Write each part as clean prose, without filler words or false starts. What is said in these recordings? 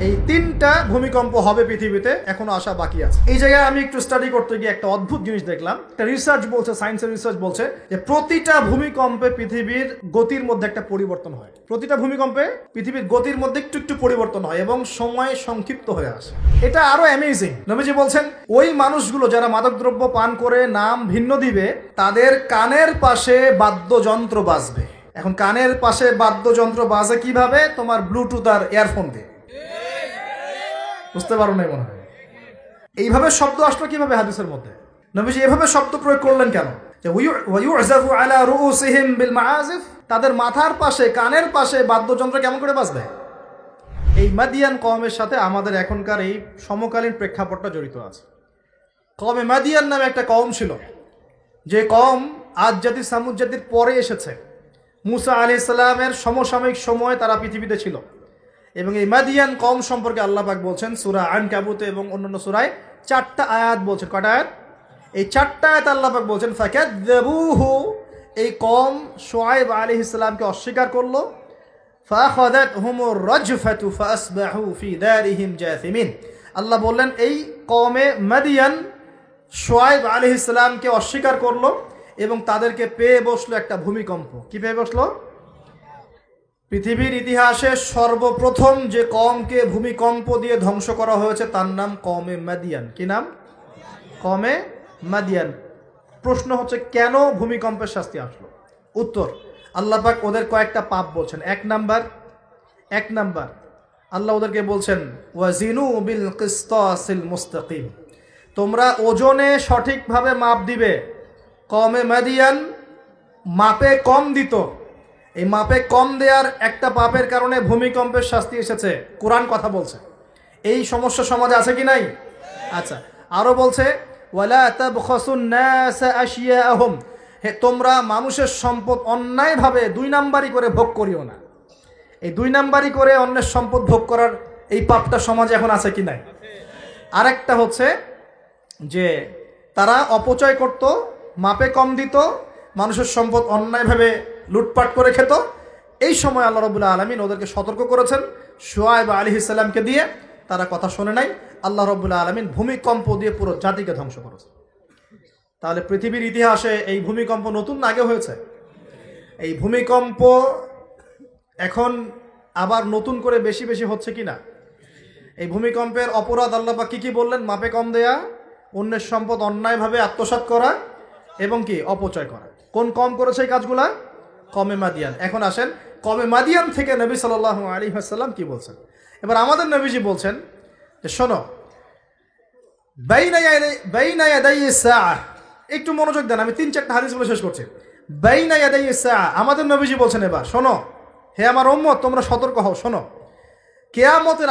এই তিনটা ভূমিকম্প হবে পৃথিবীতে, এখনো আসা বাকি আছে। এই জায়গায় আমি একটু স্টাডি করতে গিয়ে একটা অদ্ভুত জিনিস দেখলাম। একটা রিসার্চ বলছে, সায়েন্সের রিসার্চ বলছে যে প্রতিটা ভূমিকম্পে পৃথিবীর গতির মধ্যে একটা পরিবর্তন হয়। প্রতিটা ভূমিকম্পে পৃথিবীর গতির মধ্যে একটু একটু পরিবর্তন হয় এবং সময় সংক্ষিপ্ত হয়ে আসে। এটা আরো অ্যামেজিং। নবীজি বলছেন ওই মানুষগুলো যারা মাদকদ্রব্য পান করে নাম ভিন্ন দিবে, তাদের কানের পাশে বাদ্যযন্ত্র বাজবে। এখন কানের পাশে বাদ্যযন্ত্র বাজে কিভাবে? তোমার ব্লুটুথ আর ইয়ারফোন দিয়ে। বুঝতে পারো না মনে হয়? এইভাবে শব্দ আসলো কিভাবে হাদিসের মধ্যে? নবীজি এভাবে শব্দ প্রয়োগ করলেন কেন? যে ওয়ায়ুযাফু আলা রুউসিহিম বিল মাআজিফ, তাদের মাথার পাশে কানের পাশে বাদ্যযন্ত্র কেমন করে বাজবে? এই মাদিয়ান কওমের সাথে আমাদের এখনকার এই সমকালীন প্রেক্ষাপটটা জড়িত আছে। কওমে মাদিয়ান নামে একটা কওম ছিল, যে কওম আদ জাতি সামুদ জাতির পরে এসেছে। মুসা আলাইহিস সালামের সমসাময়িক সময় তারা পৃথিবীতে ছিল। এবং এই মাদিয়ান কওম সম্পর্কে আল্লাহ পাক বলছেন সূরা আনকাবুতে এবং অন্যান্য সূরায় 4টা আয়াত বলছেন। কয়টা আয়াত? এই 4টা আয়াত আল্লাহ পাক বলছেন ফাকাযযাবুহু, এই কওম শুআয়ব আলাইহিস সালামকে অস্বীকার করলো। ফাআখাযাতহুমুর রাজফাতু ফাআসবাহু ফি দারিহিম জাসিমিন। আল্লাহ বললেন এই কওমে মাদিয়ান শুআয়ব আলাইহিস সালামকে অস্বীকার করলো এবং তাদেরকে পেয়ে বসলো একটা ভূমিকম্প। কি পেয়ে বসলো? পৃথিবীর ইতিহাসে সর্বপ্রথম যে কওমকে ভূমিকম্প দিয়ে ধ্বংস করা হয়েছে তার নাম কওমে মাদিয়ান। কি নাম? কওমে মাদিয়ান। প্রশ্ন হচ্ছে কেন ভূমিকম্পের শাস্তি আসলো? উত্তর, আল্লাহ পাক ওদের কয়েকটা পাপ বলছেন। এক নাম্বার আল্লাহ ওদেরকে বলছেন ওয়াজিনু বিল কিসতাসিল মুস্তাকিম, তোমরা ওজনে সঠিকভাবে মাপ দিবে। কওমে মাদিয়ান মাপে কম দিত। এই মাপে কম দেওয়ার একটা পাপের কারণে ভূমিকম্পের শাস্তি এসেছে। কোরআন কথা বলছে। এই সমস্যা সমাজে আছে কি নাই? আচ্ছা, আরো বলছে ওয়ালা তাবখাসুন নাস আশিয়াআহুম, হে তোমরা মানুষের সম্পদ অন্যায়ভাবে 2 নাম্বারি করে ভোগ করিও না। এই 2 নাম্বারি করে অন্যের সম্পদ ভোগ করার এই পাপটা সমাজে এখন আছে কি নাই? আরেকটা হচ্ছে যে তারা অপচয় করত, মাপে কম দিত, মানুষের সম্পদ অন্যায়ভাবে লুটপাট করে খেত। এই সময় আল্লাহ রাব্বুল আলামিন ওদেরকে সতর্ক করেছেন শুআয়ব আলাইহিস সালামকে দিয়ে। তারা কথা শোনে নাই। আল্লাহ রাব্বুল আলামিন ভূমিকম্প দিয়ে পুরো জাতিকে ধ্বংস করেছে। তাহলে পৃথিবীর ইতিহাসে এই ভূমিকম্প নতুন না আগে হয়েছে? এই ভূমিকম্প এখন আবার নতুন করে বেশি বেশি হচ্ছে কিনা? এই ভূমিকম্পের অপরাধ আল্লাহ পাক কি বললেন? মাপে কম দেয়া, অন্যের সম্পদ অন্যায়ভাবে আত্মসাৎ করা এবং কি অপচয় করা। কোন কম করেছে এই কাজগুলা? কওমে মাদিয়ান। এখন আসেন কওমে মাদিয়ান থেকে নবী সাল্লাল্লাহু আলাইহি ওয়াসাল্লাম কি বলছেন। এবার আমাদের নবীজি বলছেন যে শোনো, বাইনা ইয়াদাই সাআ, একটু মনোযোগ দেন, আমি 3-4টা হাদিস বলে শেষ করছি। বাইনা ইয়াদাই সাআ, আমাদের নবীজি বলছেন এবার শোনো, হে আমার উম্মত তোমরা সতর্ক হও, শোনো, কিয়ামতের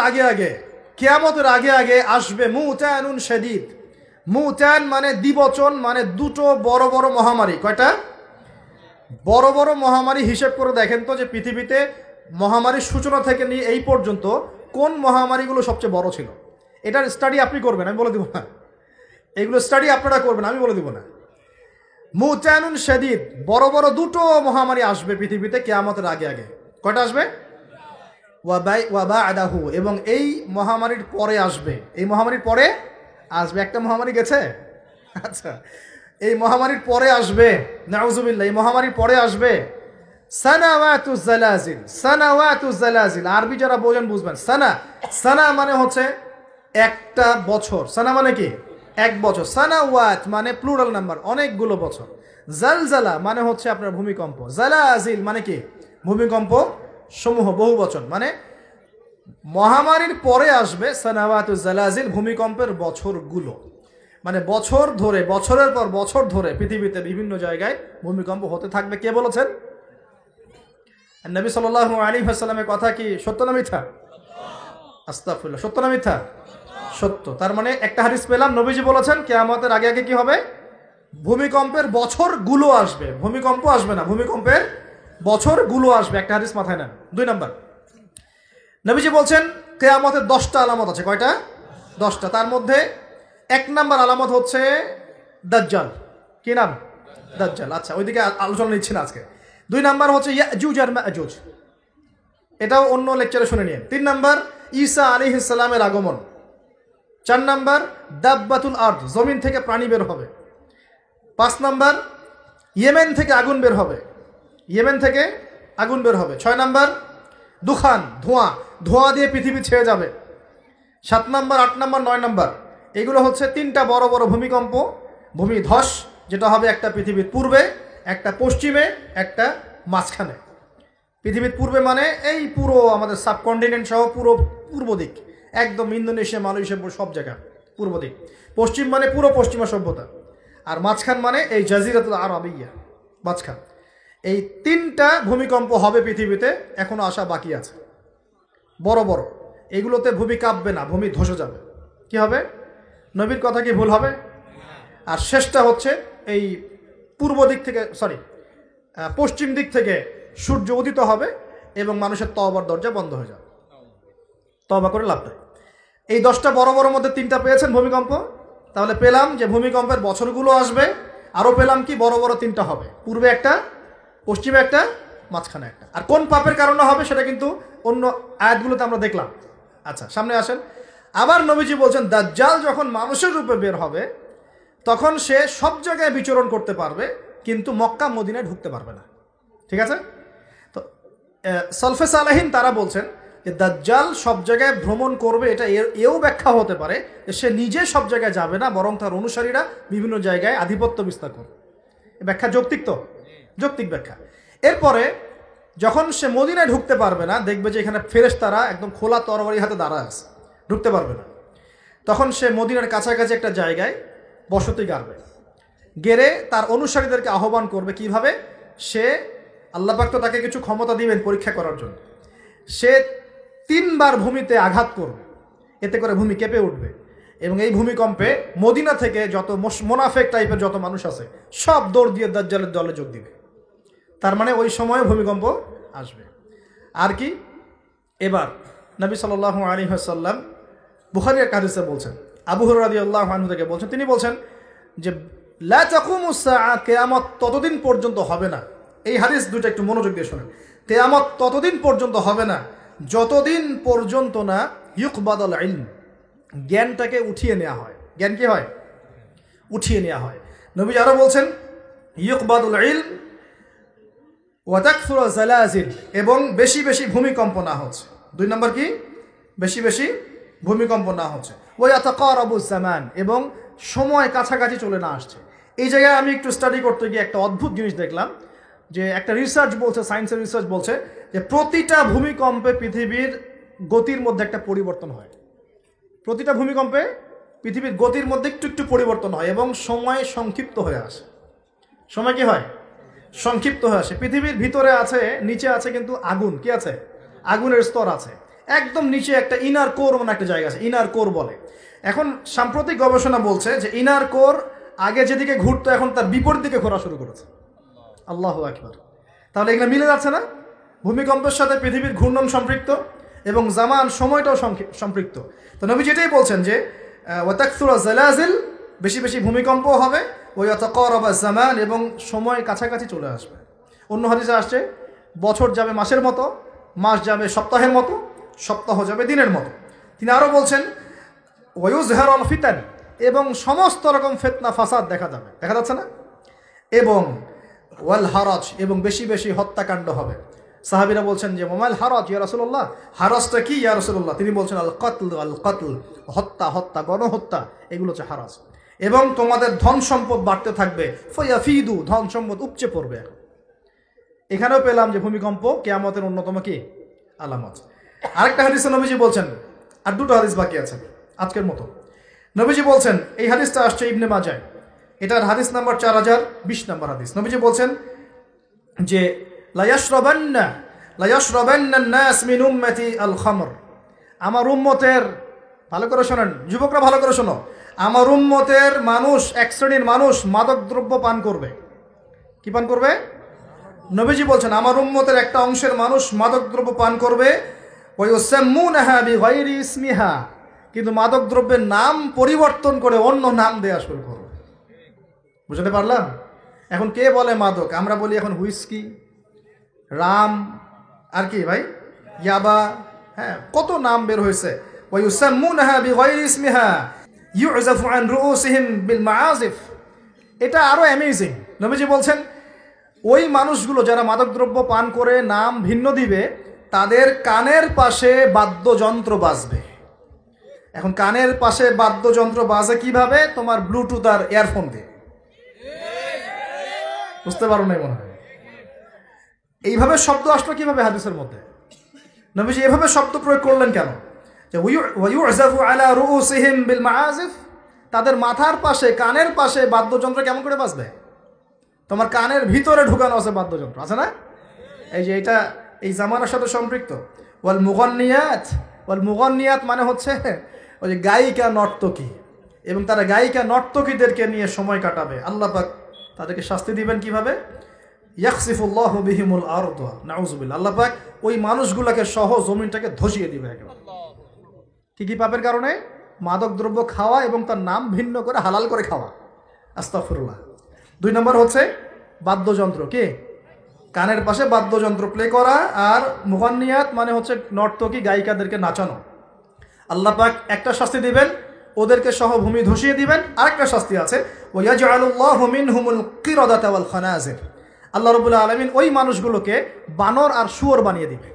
আগে আগে আসবে মুতানুন শাদীদ। মুতান মানে দ্বিবচন, মানে দুটো বড় বড় মহামারী। কয়টা? বড় বড় মহামারী হিসেব করে দেখেন তো যে পৃথিবীতে মহামারীর সূচনা থেকে নিয়ে এই পর্যন্ত কোন মহামারীগুলো সবচেয়ে বড় ছিল। এটার স্টাডি আপনি করবেন, আমি বলে দিব না। এগুলো স্টাডি আপনারা করবেন, আমি বলে দিব না। মুতানুন শাদীদ, বড় বড় দুটো মহামারী আসবে পৃথিবীতে কিয়ামতের আগে আগে। কয়টা আসবে? ওয়া বা'দাহু, এবং এই মহামারীর পরে আসবে। এই মহামারীর পরে আসবে। একটা মহামারী গেছে। আচ্ছা, এই মহামারীর পরে আসবে, নাউজুবিল্লাহ, এই মহামারীর পরে আসবে সানাওয়াতুজ জালাজিল। সানাওয়াতুজ জালাজিল আরবি যারা বোঝেন বুঝবেন। সানা মানে হচ্ছে একটা বছর। সানা মানে কি? 1 বছর। সানাওয়াত মানে প্লুরাল নাম্বার, অনেকগুলো বছর। জালজালা মানে হচ্ছে আপনার ভূমিকম্প। জালাজিল মানে কি? ভূমিকম্প সমূহ, বহু বচন। মানে মহামারীর পরে আসবে সানাওয়াতুজ জালাজিল, ভূমিকম্পের বছরগুলো। মানে বছর ধরে, বছরের পর বছর ধরে পৃথিবীতে বিভিন্ন জায়গায় ভূমিকম্প হতে থাকবে। কে বলেছেন? নবী সাল্লাল্লাহু আলাইহি ওয়াসাল্লামের কথা কি সত্য না মিথ্যা? আস্তাগফিরুল্লাহ, সত্য না মিথ্যা? সত্য। তার মানে একটা হাদিস পেলাম, নবীজি বলেছেন কিয়ামতের আগে আগে কি হবে? ভূমিকম্পের বছরগুলো আসবে। ভূমিকম্প আসবে না, ভূমিকম্পের বছরগুলো আসবে। একটা হাদিস মাথায় নেন। 2 নাম্বার, নবীজি বলছেন কিয়ামতের 10টা আলামত আছে। কয়টা? 10টা। তার মধ্যে 1 নাম্বার আলামত হচ্ছে দাজ্জাল। কি নাম? দাজ্জাল। আচ্ছা, ওইদিকে আলোচনা নিচ্ছি না আজকে। 2 নাম্বার হচ্ছে ইয়াজুজ আর মাজুজ, এটাও অন্য লেকচারে শুনে নিন। 3 নাম্বার ঈসা আলাইহিস সালামের আগমন। 4 নাম্বার দাব্বাতুল আরদ, জমিন থেকে প্রাণী বের হবে। 5 নাম্বার ইয়েমেন থেকে আগুন বের হবে, ইয়েমেন থেকে আগুন বের হবে। 6 নাম্বার দুখান, ধোঁয়া, ধোঁয়া দিয়ে পৃথিবী ছেয়ে যাবে। 7 নাম্বার 8 নাম্বার 9 নাম্বার এগুলো হচ্ছে 3টা বড় বড় ভূমিকম্প, ভূমিধস, যেটা হবে একটা পৃথিবীর পূর্বে, একটা পশ্চিমে, একটা মাঝখানে। পৃথিবীর পূর্বে মানে এই পুরো আমাদের সাবকন্টিনেন্ট সহ পুরো পূর্ব দিক, একদম ইন্দোনেশিয়া, মালয়েশিয়া সব জায়গা পূর্ব দিক। পশ্চিম মানে পুরো পশ্চিমা সভ্যতা। আর মাঝখান মানে এই জাজিরাতুল আরবিয়া, মাঝখান। এই 3টা ভূমিকম্প হবে পৃথিবীতে, এখনো আসা বাকি আছে বড় বড়। এগুলোতে ভূমি কাঁপবে না, ভূমি ধসে যাবে। কি হবে? নবীর কথা কি ভুল হবে? আর শেষটা হচ্ছে এই পূর্ব দিক থেকে, পশ্চিম দিক থেকে সূর্য উদিত হবে এবং মানুষের তওবার দরজা বন্ধ হয়ে যাবে। তওবা করে লাভ নেই। এই 10টা বড় বড় মধ্যে 3টা পেয়েছেন ভূমিকম্প। তাহলে পেলাম যে ভূমিকম্পের বছরগুলো আসবে, আরও পেলাম কি বড় বড় 3টা হবে, পূর্বে একটা, পশ্চিমে একটা, মাঝখানে একটা। আর কোন পাপের কারণে হবে সেটা কিন্তু অন্য আয়াতগুলোতে আমরা দেখলাম। আচ্ছা, সামনে আসেন। আবার নবীজি বলছেন দাজ্জাল যখন মানুষের রূপে বের হবে তখন সে সব জায়গায় বিচরণ করতে পারবে, কিন্তু মক্কা মদিনায় ঢুকতে পারবে না। ঠিক আছে? তো সলফে সালেহিন তারা বলছেন যে দাজ্জাল সব জায়গায় ভ্রমণ করবে, এটা এও ব্যাখ্যা হতে পারে যে সে নিজে সব জায়গায় যাবে না, বরং তার অনুসারীরা বিভিন্ন জায়গায় আধিপত্য বিস্তার করবে। ব্যাখ্যা যৌক্তিক তো? যৌক্তিক ব্যাখ্যা। এরপরে যখন সে মদিনায় ঢুকতে পারবে না, দেখবে যে এখানে ফেরেশতারা একদম খোলা তরবারি হাতে দাঁড়ায় আছে, ঢুকতে পারবে না। তখন সে মদিনার কাছাকাছি একটা জায়গায় বসতি গাড়বে, গেড়ে তার অনুসারীদেরকে আহ্বান করবে। কিভাবে? সে, আল্লাহ পাক তো তাকে কিছু ক্ষমতা দিবেন পরীক্ষা করার জন্য। সে 3 বার ভূমিতে আঘাত করবে, এতে করে ভূমি কেঁপে উঠবে এবং এই ভূমিকম্পে মদিনা থেকে যত মোনাফেক টাইপের যত মানুষ আছে সব দৌড় দিয়ে দাজ্জালের দলে যোগ দিবে। তার মানে ওই সময়ে ভূমিকম্প আসবে। আর কি? এবার নবী সাল্লাল্লাহু আলাইহি ওয়াসাল্লাম বুখারীর এক হাদিসে বলছেন, আবু হুরায়রা রাদিয়াল্লাহু আনহু থেকে বলছেন, তিনি বলছেন যে লা তাকুমুস সাআ, কিয়ামত ততদিন পর্যন্ত হবে না। এই হাদিস দুটো একটু মনোযোগ দিয়ে শুনেন। কিয়ামত ততদিন পর্যন্ত হবে না যতদিন পর্যন্ত না ইউকবাদুল ইলম, জ্ঞানটাকে উঠিয়ে নেওয়া হয়। জ্ঞান কি হয়? উঠিয়ে নেওয়া হয়। নবী আরো বলছেন ইউকবাদুল ইলম ওয়া তাকসুরু জালাজিল, এবং বেশি বেশি ভূমিকম্প না হচ্ছে। 2 নম্বর কি? বেশি বেশি ভূমিকম্প না হচ্ছে। ওয়া ইয়াতাকারাবুজ জামান, এবং সময় কাছাকাছি চলে না আসছে। এই জায়গায় আমি একটু স্টাডি করতে গিয়ে একটা অদ্ভুত জিনিস দেখলাম, যে একটা রিসার্চ বলছে, সায়েন্সের রিসার্চ বলছে যে প্রতিটা ভূমিকম্পে পৃথিবীর গতির মধ্যে একটা পরিবর্তন হয়। প্রতিটা ভূমিকম্পে পৃথিবীর গতির মধ্যে একটু একটু পরিবর্তন হয় এবং সময় সংক্ষিপ্ত হয়ে আসে। সময় কি হয়? সংক্ষিপ্ত হয়ে আসে। পৃথিবীর ভিতরে আছে, নিচে আছে কিন্তু আগুন, কি আছে? আগুনের স্তর আছে। একদম নিচে একটা ইনার কোর মানে একটা জায়গা আছে, ইনার কোর বলে। এখন সাম্প্রতিক গবেষণা বলছে যে ইনার কোর আগে যেদিকে ঘুরতো এখন তার বিপরীত দিকে ঘোরা শুরু করেছে। আল্লাহু আকবার। তাহলে এগুলো মিলে যাচ্ছে না? ভূমিকম্পের সাথে পৃথিবীর ঘূর্ণন সম্পৃক্ত এবং জামান, সময়টাও সম্পৃক্ত। তো নবী যেটাই বলছেন যে ওয়া তাকসুরু জালাজিল, বেশি বেশি ভূমিকম্প হবে, ওয়া ইয়াতাকারাবা জামান, এবং সময় কাছাকাছি চলে আসবে। অন্য হাদিসে আসছে বছর যাবে মাসের মতো, মাস যাবে সপ্তাহের মতো, সপ্তাহ যাবে দিনের মতো। তিনি আরও বলছেন ওয়া ইউযহারুল ফিতান, এবং সমস্ত রকম ফিতনা ফাসাদ দেখা যাবে, দেখা যাচ্ছে না? এবং ওয়াল হারাজ, এবং বেশি বেশি হত্যাকাণ্ড হবে। সাহাবীরা বলছেন যে ওমাল হারাজ ইয়া রাসূলুল্লাহ, হারাজটা কি ইয়া রাসূলুল্লাহ? তিনি বলছেন আল কতল, হত্যা, হত্যা, গণহত্যা, এগুলো হচ্ছে হারাজ। এবং তোমাদের ধন সম্পদ বাড়তে থাকবে, ফায়াফিদু, ধন সম্পদ উপচে পড়বে। এখানেও পেলাম যে ভূমিকম্প কিয়ামতের অন্যতম কি আলামত। আরেকটা হাদিসে নবীজি বলছেন, আর 2টো হাদিস বাকি আছে আজকের মতো। নবীজি বলছেন, এই হাদিসটা আসছে ইবনে মাজাহ, এটার হাদিস নাম্বার 4020 নম্বর হাদিস। নবীজি বলছেন যে লা ইয়াশরাবান্না আন-নাস মিন উম্মতি আল খামর, আমার উম্মতের, ভালো করে শোনেন যুবকরা, ভালো করে শোনো, আমার উম্মতের মানুষ, এক শ্রেণীর মানুষ মাদক দ্রব্য পান করবে। কি পান করবে? নবীজি বলছেন আমার উম্মতের একটা অংশের মানুষ মাদক দ্রব্য পান করবে, ওয়া ইউসাম্মুনাহা বিগাইরি ইসমিহা, কিন্তু মাদক দ্রব্যের নাম পরিবর্তন করে অন্য নাম দেয়া শুরু করবে। বুঝতে পারলাম? এখন কে বলে মাদক? আমরা বলি এখন হুইস্কি, রাম, আর কি ভাই, ইয়াবা, হ্যাঁ, কত নাম বের হয়েছে। ওয়ায়ুসাম্মুনাহা বিগাইরি ইসমিহা ইউযাফু আন রুউসিহিম বিল মাআজিফ। এটা আরো অ্যামেজিং। নবীজি বলছেন ওই মানুষগুলো যারা মাদকদ্রব্য পান করে নাম ভিন্ন দিবে, তাদের কানের পাশে বাদ্যযন্ত্র বাজবে। এখন কানের পাশে বাদ্যযন্ত্র বাজে কিভাবে? তোমার ব্লুটুথ আর ইয়ারফোন দিয়ে। বুঝতে পারো নাই মনে হয়? এইভাবে শব্দ আসলো কিভাবে হাদিসের মধ্যে? নবীজি এভাবে শব্দ প্রয়োগ করলেন কেন? যে ওয়ায়ুযাফু আলা রুউসিহিম বিল মাআজিফ, তাদের মাথার পাশে কানের পাশে বাদ্যযন্ত্র কেমন করে বাজবে? তোমার কানের ভিতরে ঢুকানো আছে বাদ্যযন্ত্র, আছে না? এই যে এটা এই জামানার সাথে সম্পৃক্ত। ওয়াল মুগান্নিয়াত মানে হচ্ছে ওই যে গায়িকা নর্তকী, এবং তারা গায়িকা নর্তকীদেরকে নিয়ে সময় কাটাবে। আল্লাহ পাক তাদেরকে শাস্তি দিবেন কিভাবে? ইয়াখসিফুল্লাহু বিহিমুল আরদ, নাউযুবিল্লাহ। আল্লাহ পাক ওই মানুষগুলোকে সহ জমিনটাকে ধসিয়ে দিবে একেবারে। কি পাপের কারণে? মাদক দ্রব্য খাওয়া এবং তার নাম ভিন্ন করে হালাল করে খাওয়া। আস্তাগফিরুল্লাহ। 2 নম্বর হচ্ছে বাদ্যযন্ত্র। কি? কানের পাশে বাদ্যযন্ত্র প্লে করা। আর মুগান্নিয়াত মানে হচ্ছে নর্তকী গায়িকাদেরকে নাচানো। আল্লাহ পাক একটা শাস্তি দিবেন, ওদেরকে সহ ভূমি ধসিয়ে দিবেন। আরেকটা শাস্তি আছে, ওয়ায়াজআলুল্লাহু মিনহুমুল কিরাদাতা ওয়াল খানাজির। আল্লাহ রাব্বুল আলামিন ওই মানুষগুলোকে বানর আর শুয়োর বানিয়ে দিবে।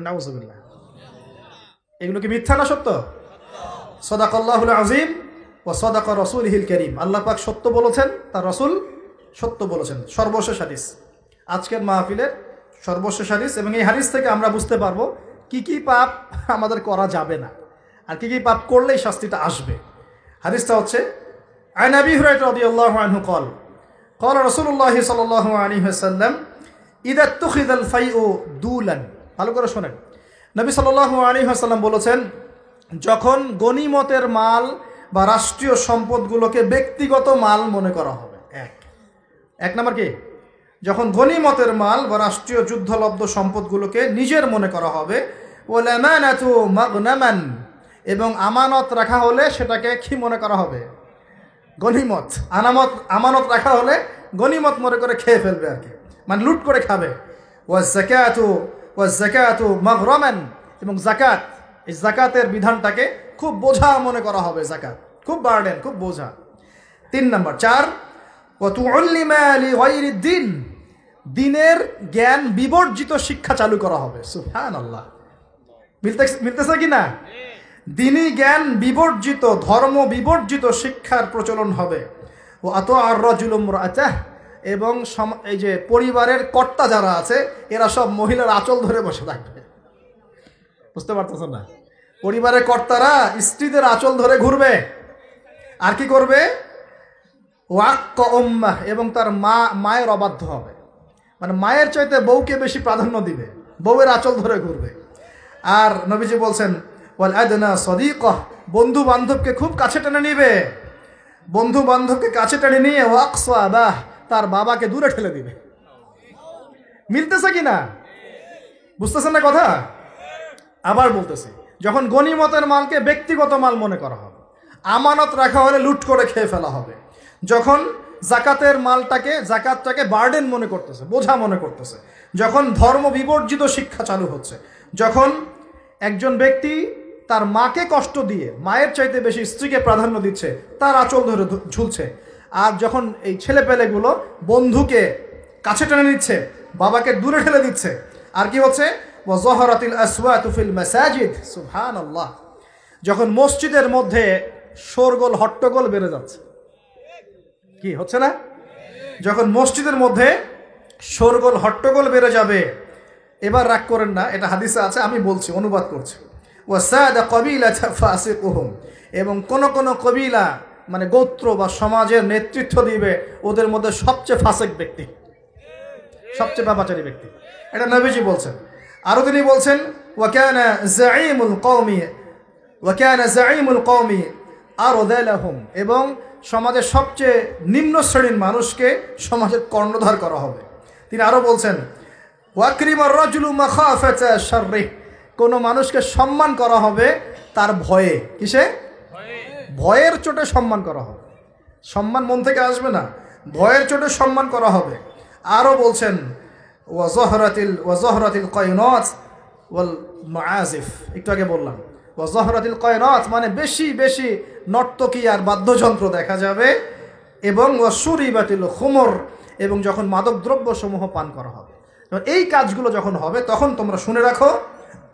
নাউযুবিল্লাহ। এগুলো কি মিথ্যা না সত্য? সাদাকাল্লাহুল আযীম ওয়া সাদাকা রাসূলুহুল কারীম। আল্লাহ পাক সত্য বলেছেন, তার রাসূল সত্য বলেছেন। সর্বশেষ হাদিস, আজকের মাহফিলের সর্বশেষ হাদিস। এবং এই হাদিস থেকে আমরা বুঝতে পারবো কি কি পাপ আমাদের করা যাবে না, আর কি কি পাপ করলে এই শাস্তিটা আসবে। হাদিসটা হচ্ছে আন আবী হুরায়রা রাদিয়াল্লাহু আনহু قال قال رسول الله صلى الله عليه وسلم اذا اتخذ الفيء دولا। ভালো করে শুনেন, নবী সাল্লাল্লাহু আলাইহি ওয়াসাল্লাম বলেছেন, যখন গনিমতের মাল বা রাষ্ট্রীয় সম্পদগুলোকে ব্যক্তিগত মাল মনে করা হবে। এক নাম্বার কি? যখন গনিমতের মাল বা রাষ্ট্রীয় যুদ্ধলব্ধ সম্পদগুলোকে নিজের মনে করা হবে। ওয়াল আমানাতু মাগনামান, এবং আমানত রাখা হলে সেটাকে কি মনে করা হবে? গনিমত। আমানত রাখা হলে গনিমত মনে করে খেয়ে ফেলবে আর কি, মানে লুট করে খাবে। ওয়াজ যাকাতু মাগরামান, এবং যাকাত, এই যাকাতের বিধানটাকে খুব বোঝা মনে করা হবে। যাকাত খুব বার্ডেন, খুব বোঝা। 3 নম্বর 4 ওয়া তুআল্লিমা লিগাইরিদ দ্বীন, দ্বীনের জ্ঞান বিবর্জিত শিক্ষা চালু করা হবে। সুবহানাল্লাহ। মিলতেছে কি না? দ্বীনি জ্ঞান বিবর্জিত, ধর্ম বিবর্জিত শিক্ষার প্রচলন হবে। ও আতআর রাজুলু ইমরাআতাহ, এবং এই যে পরিবারের কর্তা যারা আছে এরা সব মহিলার আঁচল ধরে বসে থাকবে। বুঝতে পারতেছেন না? পরিবারের কর্তারা স্ত্রীদের আঁচল ধরে ঘুরবে। আর কি করবে? ওয়াক্কা উম্মাহ, এবং তার মায়ের অবাধ্য হবে, মানে মায়ের চাইতে বউকে বেশি প্রাধান্য দিবে, বউয়ের আঁচল ধরে ঘুরবে। আর নবীজি বলছেন ওয়াল আদনা সাদিকাহ, বন্ধু বান্ধবকে খুব কাছে টেনে নিবে। বন্ধু বান্ধবকে কাছে টেনে নিয়ে ওয়াকসা আবাহ, তার বাবাকে দূরে ঠেলে দিবে। মিলতেছে কি না? বুঝতেছেন না কথা? আবার বলতেছি, যখন গনিমতের মালকে ব্যক্তিগত মাল মনে করা হবে, আমানত রাখা হলে লুট করে খেয়ে ফেলা হবে। যখন জাকাতের মালটাকে, জাকাতটাকে বার্ডেন মনে করতেছে, বোঝা মনে করতেছে। যখন ধর্ম বিবর্জিত শিক্ষা চালু হচ্ছে, যখন একজন ব্যক্তি তার মাকে কষ্ট দিয়ে মায়ের চাইতে বেশি স্ত্রীকে প্রাধান্য দিচ্ছে, তার আঁচল ধরে ঝুলছে। আর যখন এই ছেলেপেলেগুলো বন্ধুকে কাছে টেনে নিচ্ছে, বাবাকে দূরে ঠেলে দিচ্ছে। আর কি হচ্ছে? ওয়া যাহারাতিল আসওয়াতু ফিল মাসাজিদ। সুবহানাল্লাহ। যখন মসজিদের মধ্যে শোরগোল হট্টগোল বেড়ে যাচ্ছে। কি হচ্ছে না? যখন মসজিদের মধ্যে শোরগোল হট্টগোল বেড়ে যাবে। এবার রাগ করেন না, এটা হাদিসে আছে, আমি বলছি, অনুবাদ করছি। ওয়াসাদা কবিলাতা ফাসিকুহুম, এবং কোন কোন কবিলা মানে গোত্র বা সমাজের নেতৃত্ব দিবে ওদের মধ্যে সবচেয়ে ফাসিক ব্যক্তি, সবচেয়ে পাপাচারী ব্যক্তি। এটা নবীজি বলছেন। আরো তিনি বলছেন ওয়াকানা যাঈমুল কওমি আরদালাহুম, এবং সমাজের সবচেয়ে নিম্ন শ্রেণীর মানুষকে সমাজের কর্ণধার করা হবে। তিনি আরো বলছেন ওয়াকরিমার রাজুলু মাখাফাতা শাররিহ, কোন মানুষকে সম্মান করা হবে তার ভয়ে। কিসে? ভয়ের চোটে সম্মান করা হবে। সম্মান মন থেকে আসবে না, ভয়ের চোটে সম্মান করা হবে। আরো বলছেন ওয়া যাহরাতিল কায়নাত ওয়াল মাআজিফ, একটু আগে বললাম। ওয়া যাহরাতিল কায়নাত মানে বেশি বেশি নর্তকী আর বাদ্যযন্ত্র দেখা যাবে। এবং ওয়া শুরিবাতিল খুমর, এবং যখন মাদক দ্রব্য সমূহ পান করা হবে। এই কাজগুলো যখন হবে তখন তোমরা শুনে রাখো।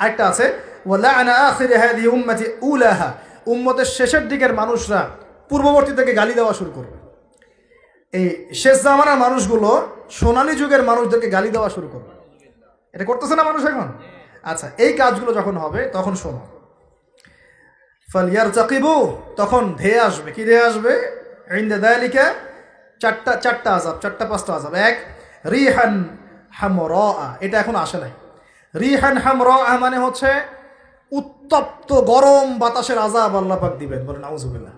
আরেকটা আছে, ওয়া লা'না আখির হাযিহি উম্মতি উলাহা, উম্মতের শেষের দিকের মানুষরা পূর্ববর্তী থেকে গালি দেওয়া শুরু করবে। এই শেষ জামানার মানুষগুলো সোনালী যুগের মানুষদেরকে গালি দেওয়া শুরু করবে। এটা করতেছে না মানুষ এখন? আচ্ছা, এই কাজগুলো যখন হবে তখন শোনো। ফালইয়ারতাকিবু, তখন ধেয়ে আসবে। কি ধেয়ে আসবে? ইনদা যালিকা চারটা আযাব, চারটা পাঁচটা আযাব। এক, রিহান হামরা, এটা এখন আসে নাই। রিহান হামরা মানে হচ্ছে উত্তপ্ত গরম বাতাসের আযাব আল্লাহ পাক দিবেন। বলেন নাউযুবিল্লাহ।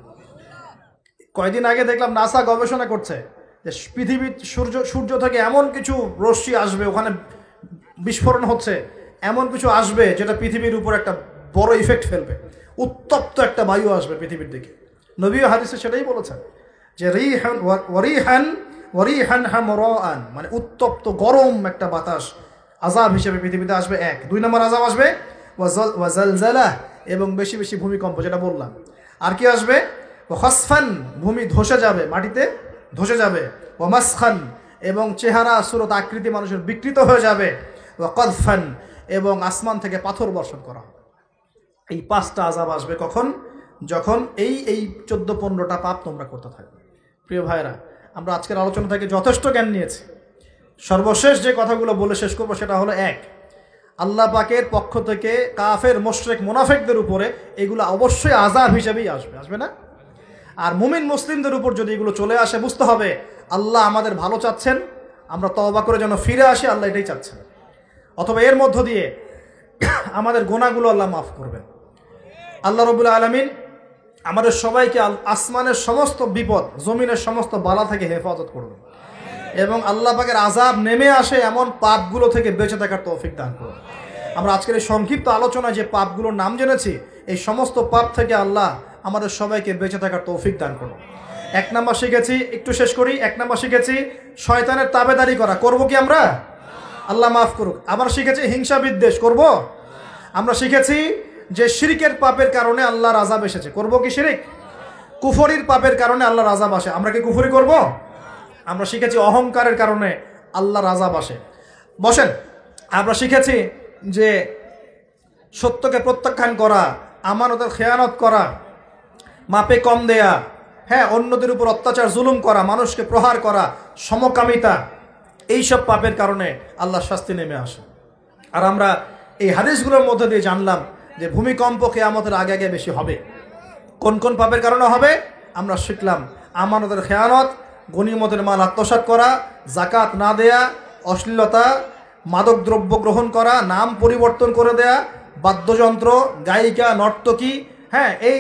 কয়দিন আগে দেখলাম নাসা গবেষণা করছে যে পৃথিবীর সূর্য থেকে এমন কিছু রশ্মি আসবে, ওখানে বিস্ফোরণ হচ্ছে, এমন কিছু আসবে যেটা পৃথিবীর উপর একটা বড় ইফেক্ট ফেলবে। উত্তপ্ত একটা বায়ু আসবে পৃথিবীর দিকে। নবী হাদিসে সেটাই বলেছেন যে রিহান হামরান মানে উত্তপ্ত গরম একটা বাতাস আযাব হিসেবে পৃথিবীতে আসবে। এক। দুই নম্বর আযাব আসবে ওয়াজালজালা, এবং বেশি বেশি ভূমিকম্প, যেটা বললাম। আর কি আসবে? খাসফান, ভূমি ধসে যাবে, মাটিতে ধসে যাবে। ওয়ামাসখান, এবং চেহারা সুরত আকৃতি মানুষের বিকৃত হয়ে যাবে। ওয়াকদফান, এবং আসমান থেকে পাথর বর্ষণ করা হবে। এই পাঁচটা আযাব আসবে কখন? যখন এই 14-15টা পাপ তোমরা করতে থাকবে। প্রিয় ভাইরা, আমরা আজকের আলোচনা থেকে যথেষ্ট জ্ঞান নিয়েছি। সর্বশেষ যে কথাগুলো বলে শেষ করবো সেটা হলো, এক, আল্লাহ পাকের পক্ষ থেকে কাফের মুশরিক মুনাফিকদের উপরে এগুলো অবশ্যই আযাব হিসেবেই আসবে, আসবে না? আর মুমিন মুসলিমদের উপর যদি এগুলো চলে আসে, বুঝতে হবে আল্লাহ আমাদের ভালো চাচ্ছেন, আমরা তওবা করে যেন ফিরে আসি, আল্লাহ এটাই চাচ্ছেন। অথবা এর মধ্য দিয়ে আমাদের গুনাহগুলো আল্লাহ মাফ করবেন। আল্লাহ রাব্বুল আলামিন আমাদের সবাইকে আসমানের সমস্ত বিপদ, জমিনের সমস্ত বালা থেকে হেফাজত করবেন, এবং আল্লাহ পাকের আযাব নেমে আসে এমন পাপগুলো থেকে বেঁচে থাকার তৌফিক দান করুন। আমরা আজকের এই সংক্ষিপ্ত আলোচনায় যে পাপগুলোর নাম জেনেছি, এই সমস্ত পাপ থেকে আল্লাহ আমাদের সবাইকে বেঁচে থাকার তৌফিক দান করুন। এক নাম্বার শিখেছি, একটু শেষ করি। এক নাম্বার শিখেছি শয়তানের তাবেদারি করা। করব কি আমরা? আল্লাহ মাফ করুক। আবার শিখেছি হিংসা বিদ্বেষ করব। আমরা শিখেছি যে শিরকের পাপের কারণে আল্লাহর আযাব এসেছে, করব কি শিরক? কুফরির পাপের কারণে আল্লাহর আযাব আসে, আমরা কি কুফরি করব? আমরা শিখেছি অহংকারের কারণে আল্লাহর আযাব আসে। বসেন। আমরা শিখেছি যে সত্যকে প্রত্যাখ্যান করা, আমানতের খেয়ানত করা, মাপে কম দেয়া, হ্যাঁ, অন্যদের উপর অত্যাচার জুলুম করা, মানুষকে প্রহার করা, সমকামিতা, এইসব পাপের কারণে আল্লাহর শাস্তি নেমে আসে। আর আমরা এই হাদিসগুলোর মধ্যে দিয়ে জানলাম যে ভূমিকম্প কিয়ামতের আগে আগে বেশি হবে। কোন কোন পাপের কারণে হবে আমরা শিখলাম। আমানতের খেয়ানত, গনিমতের মাল আত্মসাৎ করা, যাকাত না দেয়া, অশ্লীলতা, মাদক দ্রব্য গ্রহণ করা, নাম পরিবর্তন করে দেয়া, বাদ্যযন্ত্র, গায়িকা, নর্তকী, হ্যাঁ, এই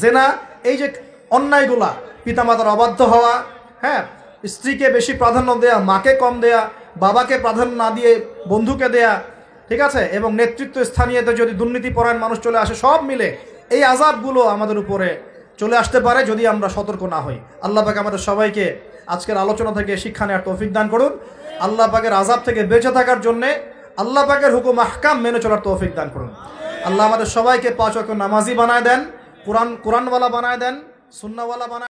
জেনা, এই যে অন্যায়গুলা, পিতামাতার অবাধ্য হওয়া, হ্যাঁ, স্ত্রীকে বেশি প্রাধান্য দেয়া, মাকে কম দেয়া, বাবাকে প্রাধান্য না দিয়ে বন্ধুকে দেয়া, ঠিক আছে, এবং নেতৃত্ব স্থানীয়তে যদি দুর্নীতিপরায়ণ মানুষ চলে আসে, সব মিলে এই আযাবগুলো আমাদের উপরে চলে আসতে পারে যদি আমরা সতর্ক না হই। আল্লাহ পাক আমাদের সবাইকে আজকের আলোচনা থেকে শিক্ষা নেওয়ার তৌফিক দান করুন। আল্লাহ পাকের আযাব থেকে বেঁচে থাকার জন্যে আল্লাহ পাকের হুকুম আহকাম মেনে চলার তৌফিক দান করুন। আল্লাহ আমাদের সবাইকে 5 ওয়াক্ত নামাজি বানায় দেন, কোরআনওয়ালা বানায় দেন, সুন্নাহওয়ালা বানায়